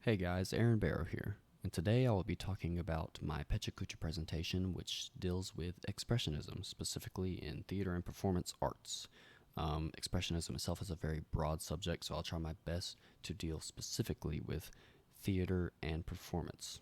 Hey guys, Aaron Barrow here, and today I will be talking about my Pecha Kucha presentation, which deals with Expressionism, specifically in theater and performance arts. Expressionism itself is a very broad subject, so I'll try my best to deal specifically with theater and performance.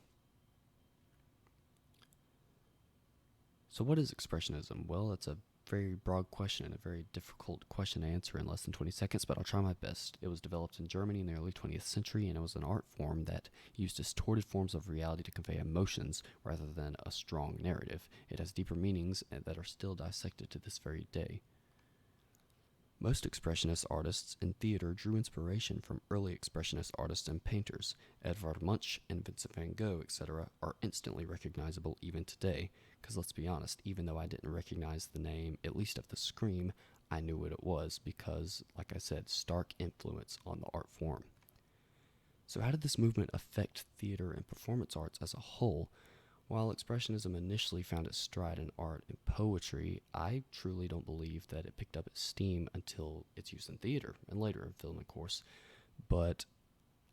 So, what is Expressionism? Well, it's a very broad question and a very difficult question to answer in less than 20 seconds, but I'll try my best. It was developed in Germany in the early 20th century, and it was an art form that used distorted forms of reality to convey emotions rather than a strong narrative. It has deeper meanings that are still dissected to this very day. Most Expressionist artists in theater drew inspiration from early Expressionist artists and painters. Edvard Munch and Vincent van Gogh, etc., are instantly recognizable even today, because let's be honest, even though I didn't recognize the name, at least of the Scream, I knew what it was because, like I said, stark influence on the art form. So how did this movement affect theater and performance arts as a whole? While Expressionism initially found its stride in art and poetry, I truly don't believe that it picked up its steam until its use in theater, and later in film, of course. But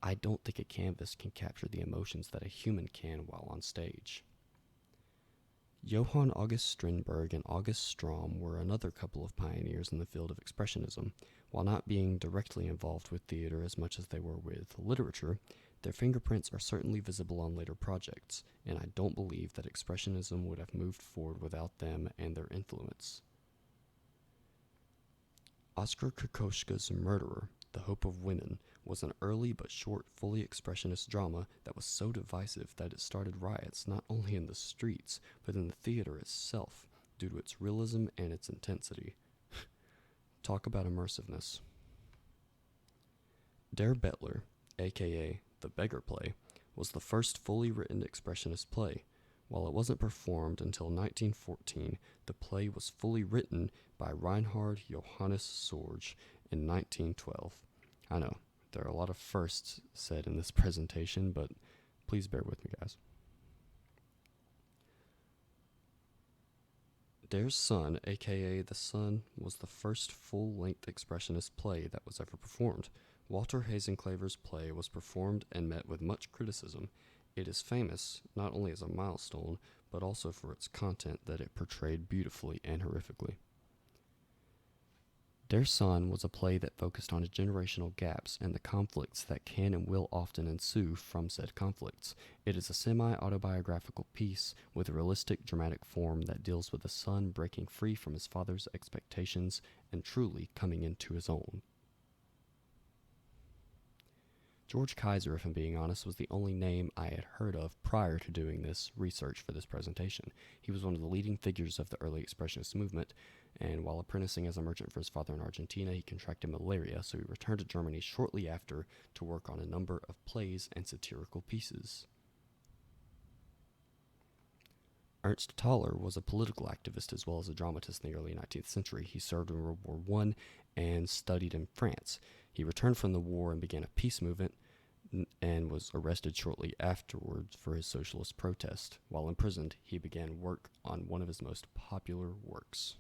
I don't think a canvas can capture the emotions that a human can while on stage. Johann August Strindberg and August Strom were another couple of pioneers in the field of Expressionism. While not being directly involved with theater as much as they were with literature, their fingerprints are certainly visible on later projects, and I don't believe that Expressionism would have moved forward without them and their influence. Oskar Kokoschka's Murderer, The Hope of Women, was an early but short, fully expressionist drama that was so divisive that it started riots not only in the streets, but in the theater itself, due to its realism and its intensity. Talk about immersiveness. Der Bettler, aka The Beggar Play, was the first fully written expressionist play. While it wasn't performed until 1914, the play was fully written by Reinhard Johannes Sorge in 1912. I know, there are a lot of firsts said in this presentation, but please bear with me, guys. Der Son, aka The Sun, was the first full-length expressionist play that was ever performed. Walter Hasenclever's play was performed and met with much criticism. It is famous not only as a milestone, but also for its content that it portrayed beautifully and horrifically. Der Son was a play that focused on generational gaps and the conflicts that can and will often ensue from said conflicts. It is a semi-autobiographical piece with a realistic dramatic form that deals with a son breaking free from his father's expectations and truly coming into his own. George Kaiser, if I'm being honest, was the only name I had heard of prior to doing this research for this presentation. He was one of the leading figures of the early Expressionist movement, and while apprenticing as a merchant for his father in Argentina, he contracted malaria, so he returned to Germany shortly after to work on a number of plays and satirical pieces. Ernst Toller was a political activist as well as a dramatist in the early 19th century. He served in World War I and studied in France. He returned from the war and began a peace movement and was arrested shortly afterwards for his socialist protest. While imprisoned, he began work on one of his most popular works.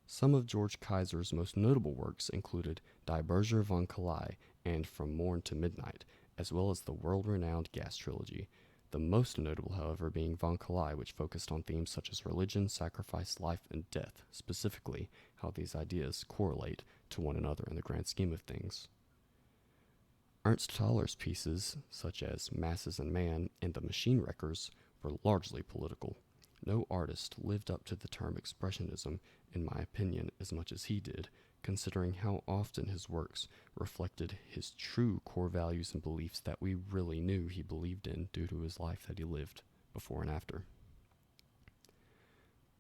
Some of George Kaiser's most notable works included Die Berger von Kalai and From Morn to Midnight, as well as the world-renowned Gas trilogy. The most notable, however, being Von Kalai, which focused on themes such as religion, sacrifice, life, and death, specifically how these ideas correlate to one another in the grand scheme of things. Ernst Toller's pieces, such as Masses and Man and The Machine Wreckers, were largely political. No artist lived up to the term expressionism, in my opinion, as much as he did, considering how often his works reflected his true core values and beliefs that we really knew he believed in due to his life that he lived before and after.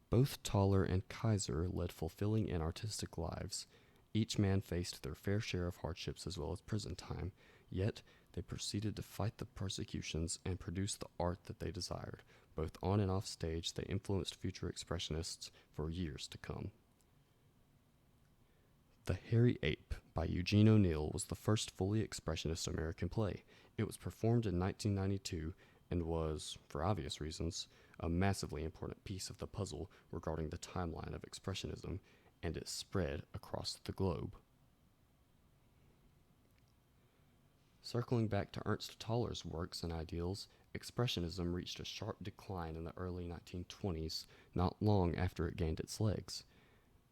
Both Toller and Kaiser led fulfilling and artistic lives. Each man faced their fair share of hardships as well as prison time, yet they proceeded to fight the persecutions and produce the art that they desired. Both on and off stage, they influenced future expressionists for years to come. The Hairy Ape by Eugene O'Neill was the first fully expressionist American play. It was performed in 1992 and was, for obvious reasons, a massively important piece of the puzzle regarding the timeline of expressionism, and it spread across the globe. Circling back to Ernst Toller's works and ideals, Expressionism reached a sharp decline in the early 1920s, not long after it gained its legs.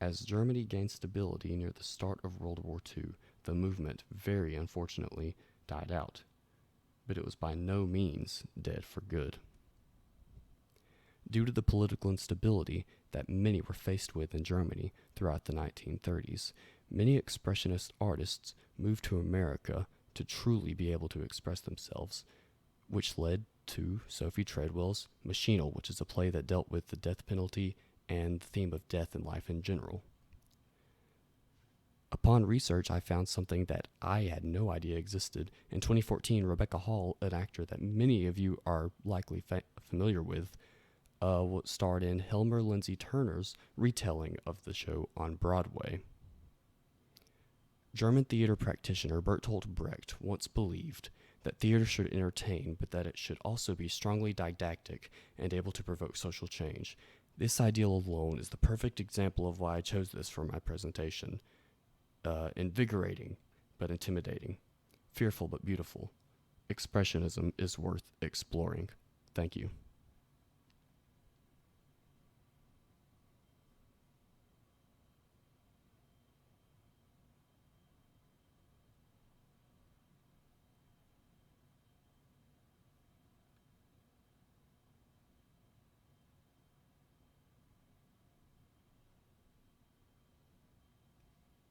As Germany gained stability near the start of World War II, the movement, very unfortunately, died out. But it was by no means dead for good. Due to the political instability that many were faced with in Germany throughout the 1930s, many expressionist artists moved to America to truly be able to express themselves, which led to Sophie Treadwell's Machinal, which is a play that dealt with the death penalty and the theme of death in life in general. Upon research, I found something that I had no idea existed. In 2014, Rebecca Hall, an actor that many of you are likely familiar with, starred in Helmer Lindsay Turner's retelling of the show on Broadway. German theater practitioner Bertolt Brecht once believed that theater should entertain, but that it should also be strongly didactic and able to provoke social change. This ideal alone is the perfect example of why I chose this for my presentation. Invigorating, but intimidating. Fearful, but beautiful. Expressionism is worth exploring. Thank you.